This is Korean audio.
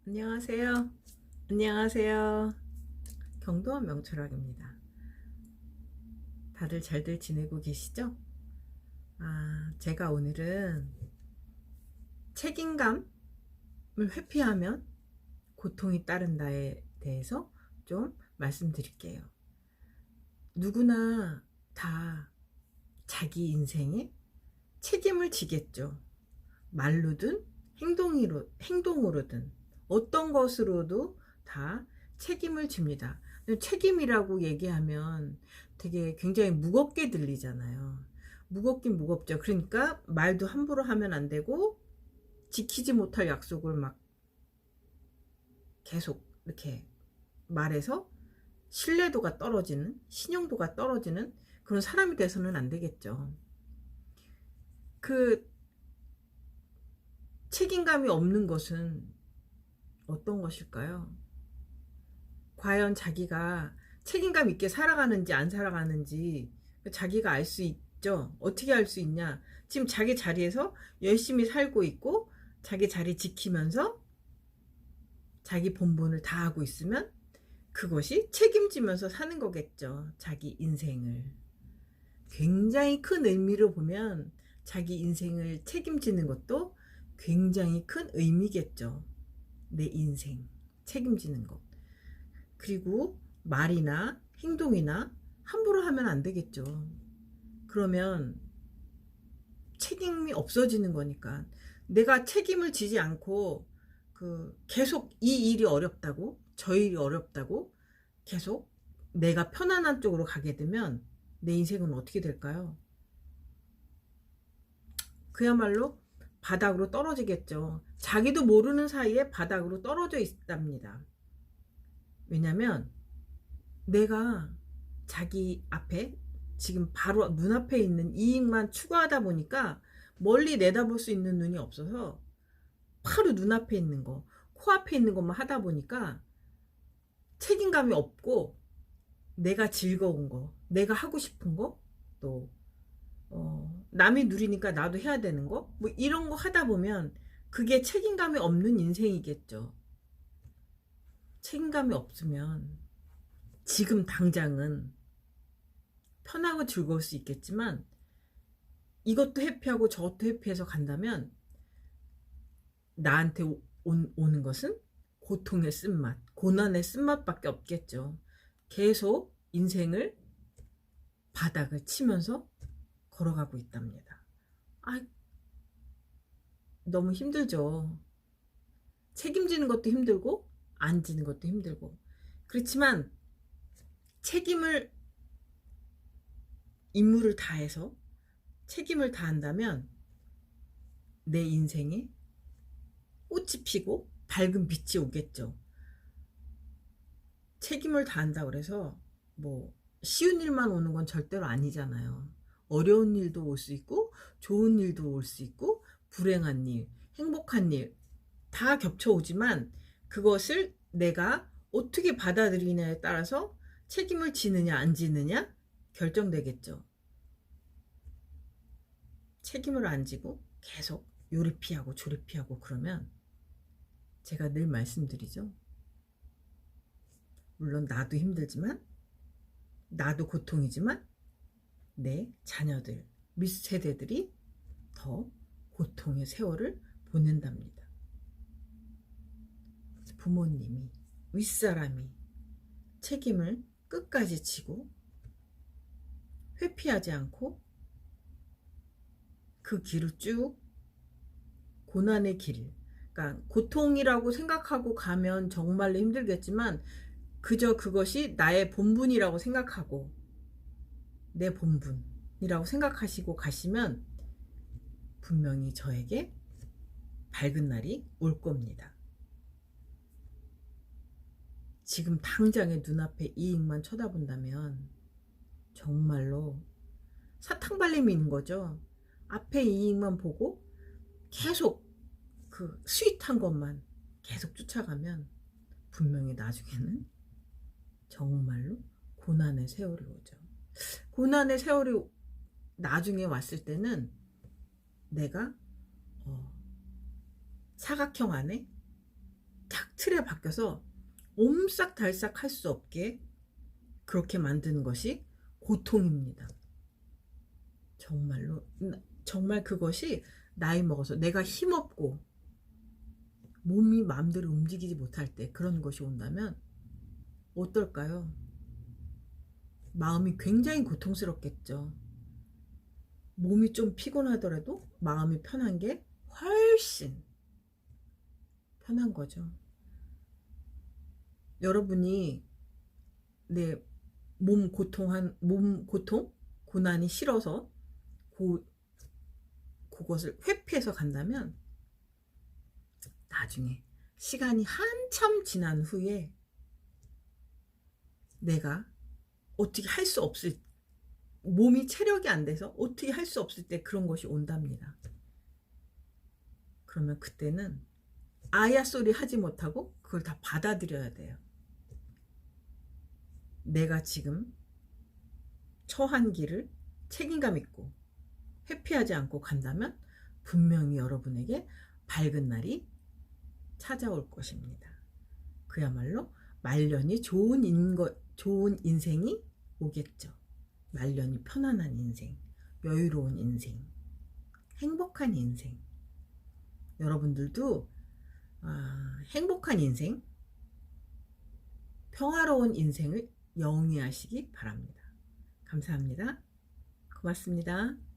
안녕하세요. 안녕하세요. 경도원 명철학입니다. 다들 잘들 지내고 계시죠? 제가 오늘은 책임감을 회피하면 고통이 따른다에 대해서 좀 말씀드릴게요. 누구나 다 자기 인생에 책임을 지겠죠. 말로든 행동으로든 어떤 것으로도 다 책임을 집니다. 책임이라고 얘기하면 되게 굉장히 무겁게 들리잖아요. 무겁긴 무겁죠. 그러니까 말도 함부로 하면 안 되고 지키지 못할 약속을 막 계속 이렇게 말해서 신뢰도가 떨어지는, 신용도가 떨어지는 그런 사람이 돼서는 안 되겠죠. 그 책임감이 없는 것은 어떤 것일까요? 과연 자기가 책임감 있게 살아가는지 안 살아가는지 자기가 알 수 있죠. 어떻게 알 수 있냐? 지금 자기 자리에서 열심히 살고 있고 자기 자리 지키면서 자기 본분을 다하고 있으면 그것이 책임지면서 사는 거겠죠. 자기 인생을. 굉장히 큰 의미로 보면 자기 인생을 책임지는 것도 굉장히 큰 의미겠죠. 내 인생 책임지는 것. 그리고 말이나 행동이나 함부로 하면 안 되겠죠. 그러면 책임이 없어지는 거니까. 내가 책임을 지지 않고 계속 이 일이 어렵다고 저 일이 어렵다고 계속 내가 편안한 쪽으로 가게 되면 내 인생은 어떻게 될까요? 그야말로 바닥으로 떨어지겠죠. 자기도 모르는 사이에 바닥으로 떨어져 있답니다. 왜냐면 내가 자기 앞에 지금 바로 눈앞에 있는 이익만 추구하다 보니까 멀리 내다볼 수 있는 눈이 없어서 바로 눈앞에 있는 거, 코앞에 있는 것만 하다 보니까 책임감이 없고 내가 즐거운 거, 내가 하고 싶은 거, 또 남이 누리니까 나도 해야 되는 거, 뭐 이런 거 하다 보면 그게 책임감이 없는 인생이겠죠. 책임감이 없으면 지금 당장은 편하고 즐거울 수 있겠지만 이것도 회피하고 저것도 회피해서 간다면 나한테 오는 것은 고통의 쓴맛, 고난의 쓴맛밖에 없겠죠. 계속 인생을 바닥을 치면서 걸어가고 있답니다. 아, 너무 힘들죠. 책임지는 것도 힘들고 안 지는 것도 힘들고. 그렇지만 책임을 임무를 다해서 책임을 다한다면 내 인생에 꽃이 피고 밝은 빛이 오겠죠. 책임을 다한다 그래서 뭐 쉬운 일만 오는 건 절대로 아니잖아요. 어려운 일도 올 수 있고 좋은 일도 올 수 있고 불행한 일, 행복한 일 다 겹쳐오지만 그것을 내가 어떻게 받아들이냐에 따라서 책임을 지느냐 안 지느냐 결정되겠죠. 책임을 안 지고 계속 요리 피하고 조리 피하고 그러면 제가 늘 말씀드리죠. 물론 나도 힘들지만 나도 고통이지만 내 자녀들, 밑세대들이 더 고통의 세월을 보낸답니다. 부모님이, 윗사람이 책임을 끝까지 지고 회피하지 않고 그 길을 쭉 고난의 길, 그러니까 고통이라고 생각하고 가면 정말로 힘들겠지만 그저 그것이 나의 본분이라고 생각하고 내 본분이라고 생각하시고 가시면 분명히 저에게 밝은 날이 올 겁니다. 지금 당장의 눈앞에 이익만 쳐다본다면 정말로 사탕발림이 있는 거죠. 앞에 이익만 보고 계속 그 스윗한 것만 계속 쫓아가면 분명히 나중에는 정말로 고난의 세월이 오죠. 고난의 세월이 나중에 왔을 때는 내가 사각형 안에 딱 틀에 박혀서 옴싹달싹 할 수 없게 그렇게 만드는 것이 고통입니다. 정말로 정말 그것이 나이 먹어서 내가 힘없고 몸이 마음대로 움직이지 못할 때 그런 것이 온다면 어떨까요? 마음이 굉장히 고통스럽겠죠. 몸이 좀 피곤하더라도 마음이 편한 게 훨씬 편한 거죠. 여러분이 내 몸 고통, 고난이 싫어서 그것을 회피해서 간다면 나중에 시간이 한참 지난 후에 내가 어떻게 할 수 없을, 몸이 체력이 안 돼서 어떻게 할 수 없을 때 그런 것이 온답니다. 그러면 그때는 아야 소리 하지 못하고 그걸 다 받아들여야 돼요. 내가 지금 처한 길을 책임감 있고 회피하지 않고 간다면 분명히 여러분에게 밝은 날이 찾아올 것입니다. 그야말로 말년이 좋은 인생이 오겠죠. 말년이 편안한 인생, 여유로운 인생, 행복한 인생. 여러분들도 행복한 인생, 평화로운 인생을 영위하시기 바랍니다. 감사합니다. 고맙습니다.